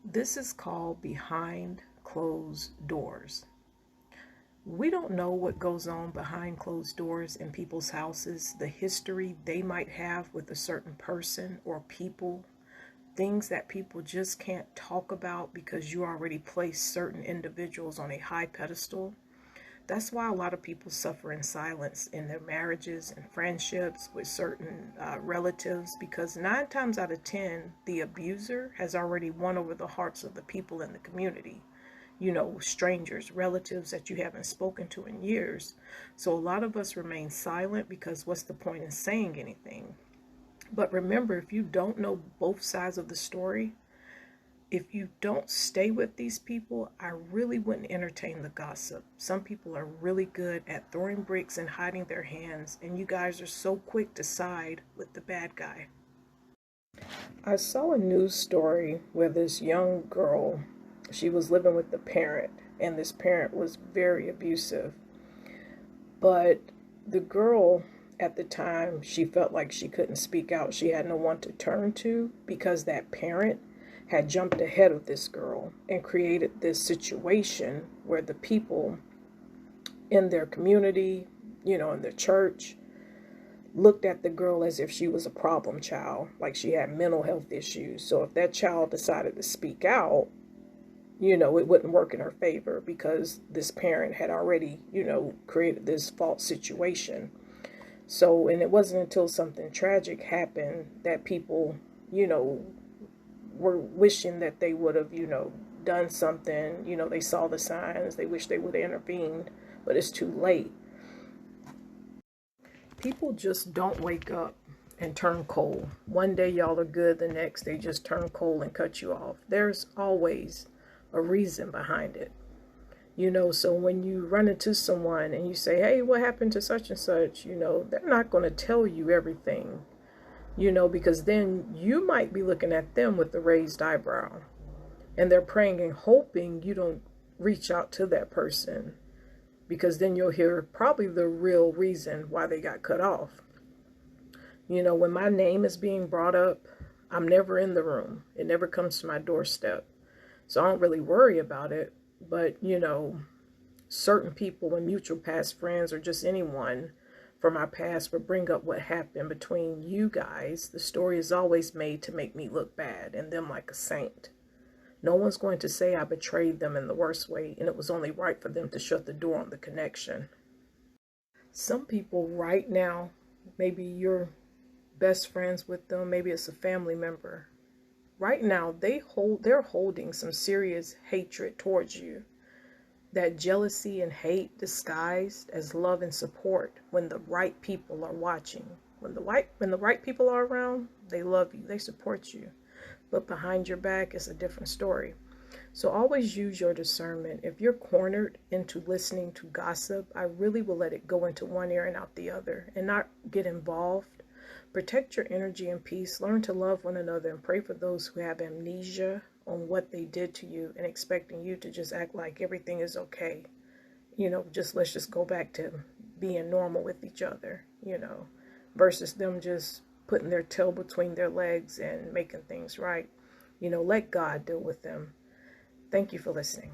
This is called behind closed doors. We don't know what goes on behind closed doors in people's houses, the history they might have with a certain person or people, things that people just can't talk about because you already placed certain individuals on a high pedestal. That's why a lot of people suffer in silence in their marriages and friendships with certain relatives, because 9 times out of 10, the abuser has already won over the hearts of the people in the community. Strangers, relatives that you haven't spoken to in years. So a lot of us remain silent because what's the point in saying anything? But remember, if you don't know both sides of the story, if you don't stay with these people, I really wouldn't entertain the gossip. Some people are really good at throwing bricks and hiding their hands, and you guys are so quick to side with the bad guy. I saw a news story where this young girl, she was living with the parent, and this parent was very abusive. But the girl, at the time, she felt like she couldn't speak out. She had no one to turn to because that parent had jumped ahead of this girl and created this situation where the people in their community, in their church, looked at the girl as if she was a problem child, like she had mental health issues. So if that child decided to speak out, it wouldn't work in her favor because this parent had already, created this false situation. So, and it wasn't until something tragic happened that people, were wishing that they would have, done something. They saw the signs, they wish they would have intervened, but it's too late. People just don't wake up and turn cold. One day y'all are good, the next they just turn cold and cut you off. There's always a reason behind it. So when you run into someone and you say, hey, what happened to such and such, they're not going to tell you everything, because then you might be looking at them with the raised eyebrow, and they're praying and hoping you don't reach out to that person, because then you'll hear probably the real reason why they got cut off. When my name is being brought up, I'm never in the room. It never comes to my doorstep. So I don't really worry about it. But, certain people and mutual past friends or just anyone from our past will bring up what happened between you guys. The story is always made to make me look bad and them like a saint. No one's going to say I betrayed them in the worst way, and it was only right for them to shut the door on the connection. Some people right now, maybe you're best friends with them, maybe it's a family member. Right now, they're holding some serious hatred towards you. That jealousy and hate disguised as love and support when the right people are watching. When the right people are around, they love you, they support you. But behind your back is a different story. So always use your discernment. If you're cornered into listening to gossip, I really will let it go into one ear and out the other and not get involved. Protect your energy and peace. Learn to love one another and pray for those who have amnesia on what they did to you and expecting you to just act like everything is okay. Let's just go back to being normal with each other, versus them just putting their tail between their legs and making things right. Let God deal with them. Thank you for listening.